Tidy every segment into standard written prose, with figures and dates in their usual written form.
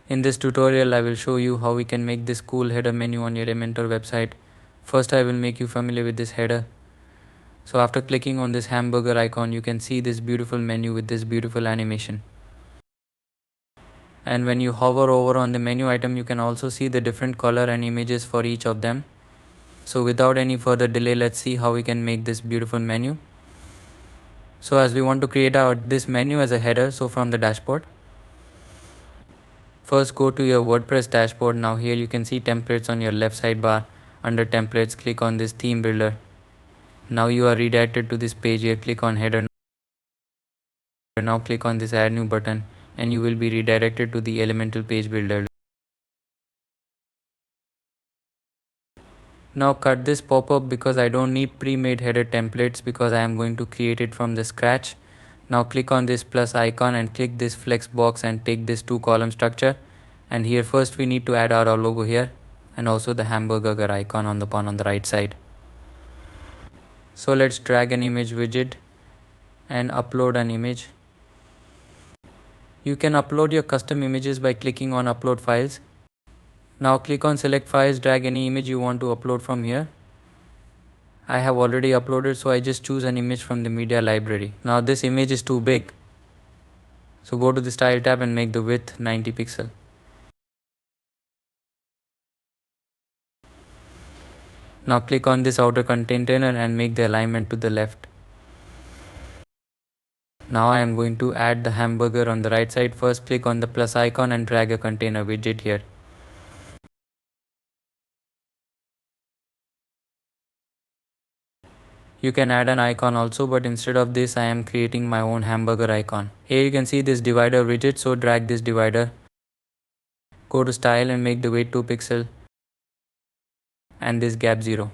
In this tutorial, I will show you how we can make this cool header menu on your Elementor website. First, I will make you familiar with this header. So after clicking on this hamburger icon, you can see this beautiful menu with this beautiful animation. And when you hover over on the menu item, you can also see the different color and images for each of them. So without any further delay, let's see how we can make this beautiful menu. So as we want to create this menu as a header, so from the dashboard, first go to your WordPress dashboard. Now here you can see templates on your left sidebar. Under templates, click on this theme builder. Now you are redirected to this page. Here click on header. Now click on this add new button and you will be redirected to the Elementor page builder. Now cut this pop-up because I don't need pre-made header templates because I am going to create it from the scratch. Now click on this plus icon and click this flex box and take this 2-column structure. And here first we need to add our logo here and also the hamburger icon on the right side. So let's drag an image widget and upload an image. You can upload your custom images by clicking on upload files. Now click on select files, drag any image you want to upload from here. I have already uploaded, so I just choose an image from the media library. Now this image is too big. So go to the style tab and make the width 90 pixel. Now click on this outer container and make the alignment to the left. Now I am going to add the hamburger on the right side. First click on the plus icon and drag a container widget here. You can add an icon also, but instead of this I am creating my own hamburger icon. Here you can see this divider widget, so drag this divider. Go to style and make the weight 2 pixel and this gap 0.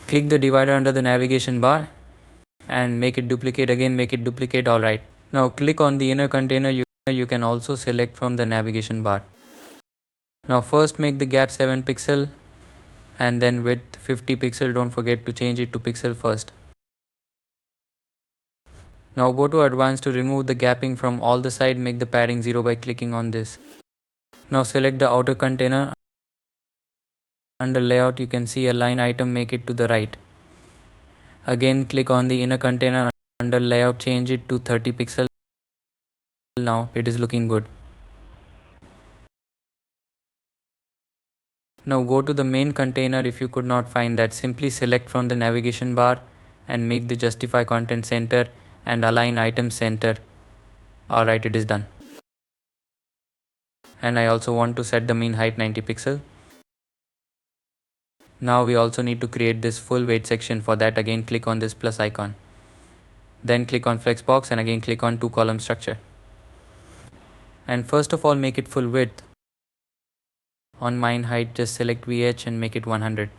Click the divider under the navigation bar and make it duplicate again, make it duplicate, alright. Now click on the inner container, you can also select from the navigation bar. Now first make the gap 7 pixel and then width 50 pixel, don't forget to change it to pixel first. Now go to advanced to remove the gapping from all the side, make the padding 0 by clicking on this. Now select the outer container. Under layout you can see a line item, make it to the right. Again click on the inner container, under layout change it to 30 pixel. Now it is looking good. Now go to the main container. If you could not find that, simply select from the navigation bar and make the justify content center and align item center. Alright, it is done. And I also want to set the mean height 90 pixel. Now we also need to create this full weight section. For that again click on this plus icon. Then click on flex box and again click on 2-column structure. And first of all make it full width. On mean height just select VH and make it 100.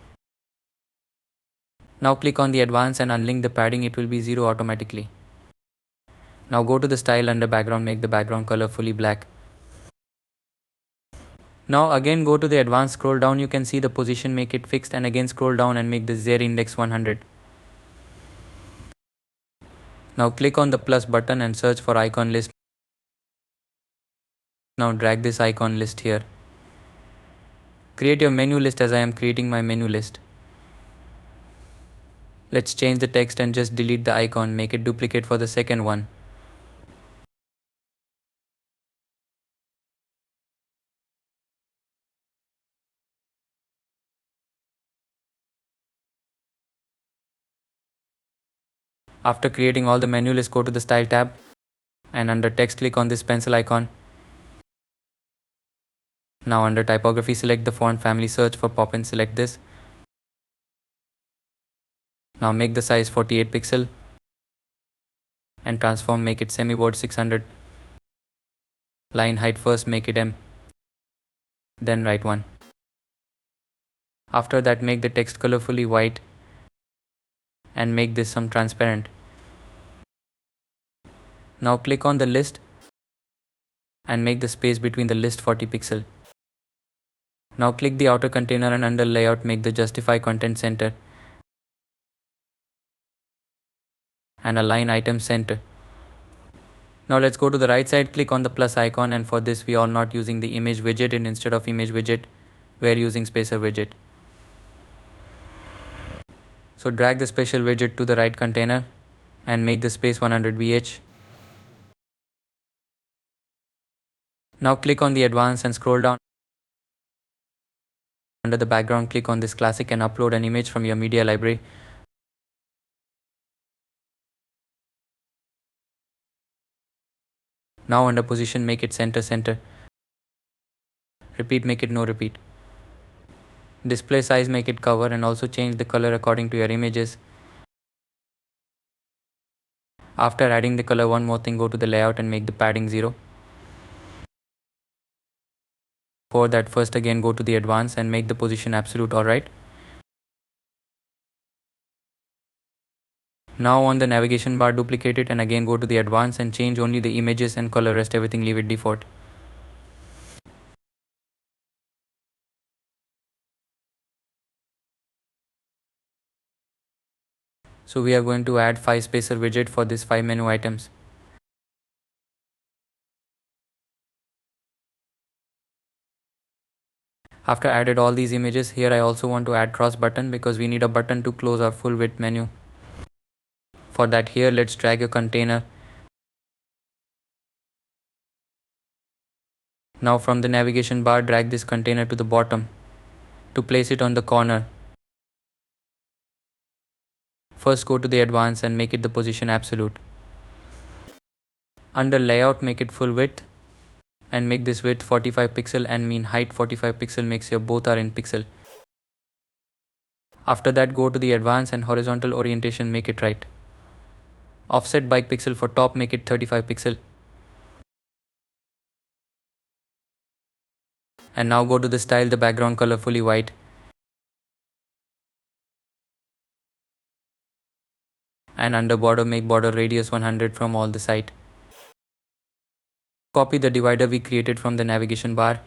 Now click on the advanced and unlink the padding, it will be 0 automatically. Now go to the style, under background make the background color fully black. Now again go to the advanced, scroll down, you can see the position, make it fixed, and again scroll down and make the Z index 100. Now click on the plus button and search for icon list. Now drag this icon list here. Create your menu list as I am creating my menu list. Let's change the text and just delete the icon, make it duplicate for the second one. After creating all the menu list, go to the style tab and under text click on this pencil icon. Now under typography select the font family, search for pop and select this. Now make the size 48 pixel and transform, make it semi-bold 600. Line height first make it M, then right one. After that make the text color fully white and make this some transparent. Now click on the list and make the space between the list 40 pixel. Now click the outer container and under layout make the justify content center and align item center. Now let's go to the right side, click on the plus icon, and for this we are not using the image widget, and instead of image widget we are using spacer widget. So drag the special widget to the right container and make the space 100 VH. Now click on the advanced and scroll down. Under the background, click on this classic and upload an image from your media library. Now under position, make it center. Repeat, make it no repeat. Display size, make it cover, and also change the color according to your images. After adding the color, one more thing, go to the layout and make the padding 0. For that, first again go to the advanced and make the position absolute. Alright. Now on the navigation bar, duplicate it and again go to the advanced and change only the images and color, rest everything leave it default. So we are going to add 5 spacer widget for this 5 menu items. After added all these images, here I also want to add cross button because we need a button to close our full width menu. For that, here let's drag a container. Now from the navigation bar, drag this container to the bottom to place it on the corner. First go to the advanced and make it the position absolute. Under layout, make it full width and make this width 45 pixel and mean height 45 pixel, make sure both are in pixel. After that, go to the advanced and horizontal orientation, make it right. Offset by pixel for top, make it 35 pixel. And now go to the style, the background color fully white. And under border, make border radius 100 from all the side. Copy the divider we created from the navigation bar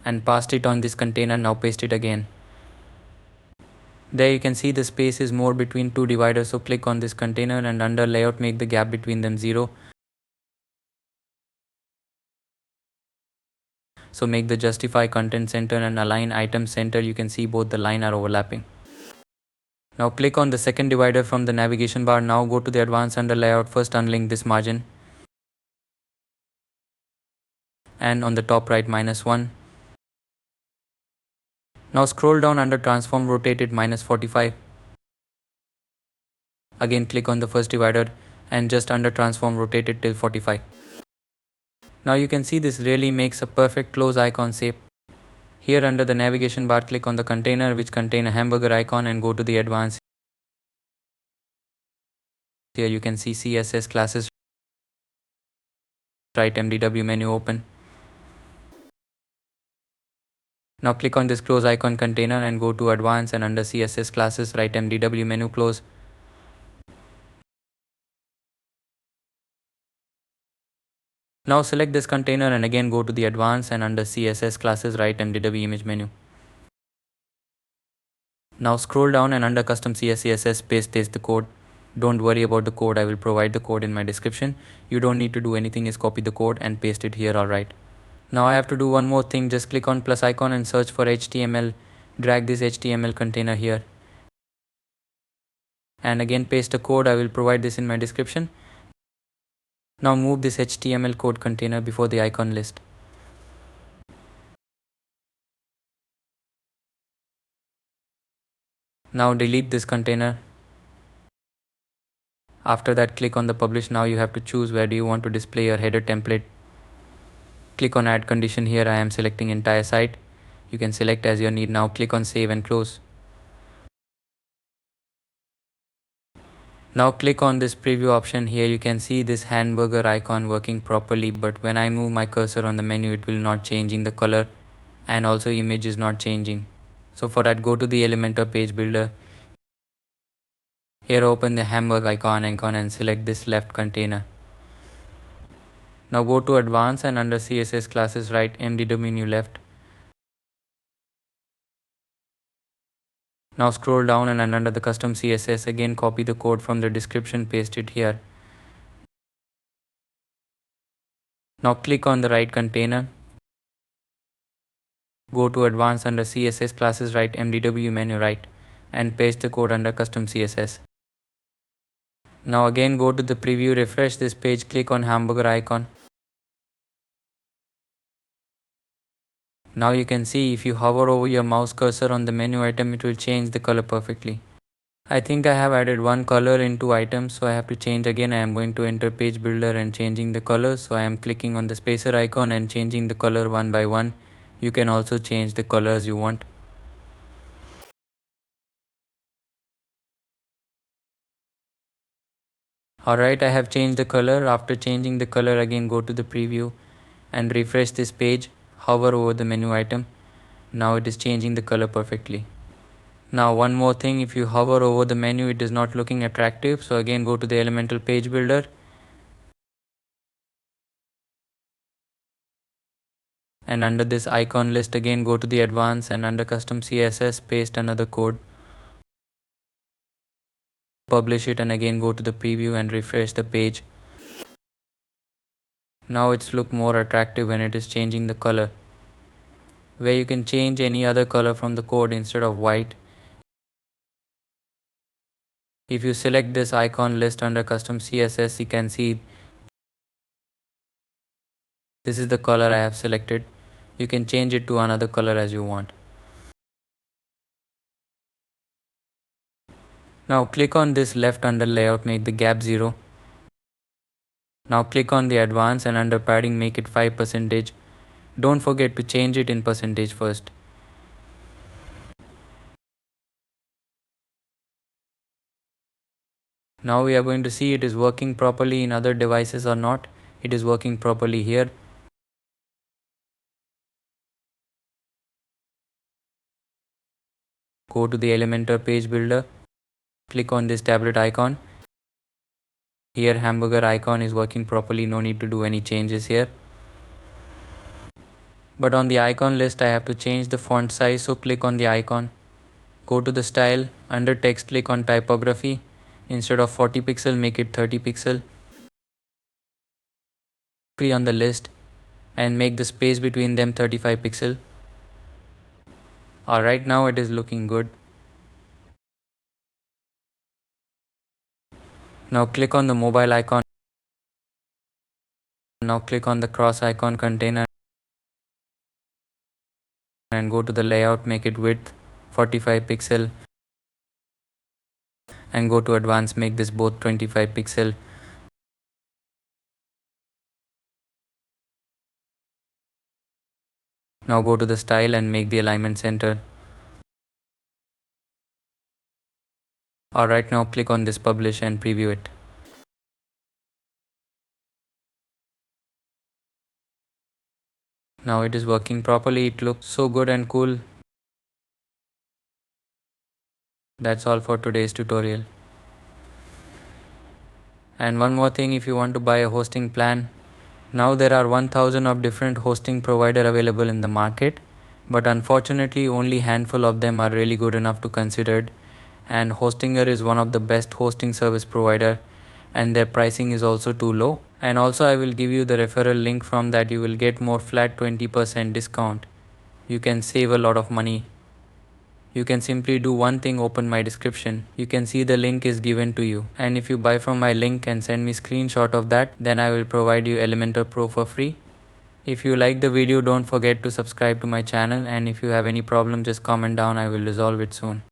and paste it on this container. Now paste it again. There you can see the space is more between two dividers, so click on this container and under layout, make the gap between them 0. So make the justify content center and align item center. You can see both the line are overlapping. Now click on the second divider from the navigation bar. Now go to the advanced, under layout, first unlink this margin. And on the top right, -1. Now scroll down under transform, rotate it -45. Again click on the first divider and just under transform, rotate it till 45. Now you can see this really makes a perfect close icon shape. Here under the navigation bar, click on the container which contain a hamburger icon and go to the advanced. Here you can see CSS classes, right MDW menu open. Now click on this close icon container and go to advanced and under CSS classes, right MDW menu close. Now select this container and again go to the advanced and under CSS classes, right MDW image menu. Now scroll down and under custom CSS paste the code. Don't worry about the code, I will provide the code in my description. You don't need to do anything, is copy the code and paste it here. Alright. Now I have to do one more thing, just click on plus icon and search for HTML. Drag this HTML container here. And again paste the code, I will provide this in my description. Now move this HTML code container before the icon list. Now delete this container. After that, click on the publish. Now you have to choose where do you want to display your header template. Click on add condition. Here I am selecting entire site. You can select as your need. Now click on save and close. Now click on this preview option. Here you can see this hamburger icon working properly, but when I move my cursor on the menu, it will not changing the color and also image is not changing. So for that, go to the Elementor page builder. Here open the hamburger icon and select this left container. Now go to advanced and under CSS classes, right MDW menu left. Now scroll down and under the custom CSS, again copy the code from the description, paste it here. Now click on the right container. Go to advanced under CSS classes, right MDW menu right and paste the code under custom CSS. Now again go to the preview, refresh this page, click on hamburger icon. Now you can see if you hover over your mouse cursor on the menu item, it will change the color perfectly. I think I have added one color in two items, so I have to change again. I am going to enter page builder and changing the color. So I am clicking on the spacer icon and changing the color one by one. You can also change the colors you want. Alright, I have changed the color. After changing the color, again go to the preview and refresh this page. Hover over the menu item. Now it is changing the color perfectly. Now one more thing, if you hover over the menu, it is not looking attractive. So again go to the Elementor page builder. And under this icon list, again go to the advanced and under custom CSS paste another code. Publish it and again go to the preview and refresh the page. Now it's look more attractive when it is changing the color. Where you can change any other color from the code instead of white. If you select this icon list under custom CSS, you can see this is the color I have selected. You can change it to another color as you want. Now click on this left under layout, make the gap 0. Now click on the advanced and under padding make it 5%. Don't forget to change it in percentage first. Now we are going to see it is working properly in other devices or not. It is working properly here. Go to the Elementor page builder. Click on this tablet icon. Here hamburger icon is working properly, no need to do any changes here. But on the icon list I have to change the font size, so click on the icon. Go to the style, under text click on typography. Instead of 40 pixel make it 30 pixel. Free on the list and make the space between them 35 pixel. Alright, now it is looking good. Now click on the mobile icon. Now click on the cross icon container and go to the layout, make it width 45 pixel and go to advanced, make this both 25 pixel. Now go to the style and make the alignment center. Alright, now click on this publish and preview it. Now it is working properly, it looks so good and cool. That's all for today's tutorial. And one more thing, if you want to buy a hosting plan, now there are 1000 of different hosting provider available in the market, but unfortunately only handful of them are really good enough to considered, and Hostinger is one of the best hosting service provider and their pricing is also too low. And also I will give you the referral link, from that you will get more flat 20% discount. You can save a lot of money. You can simply do one thing, open my description. You can see the link is given to you. And if you buy from my link and send me screenshot of that, then I will provide you Elementor Pro for free. If you like the video, don't forget to subscribe to my channel, and if you have any problem just comment down, I will resolve it soon.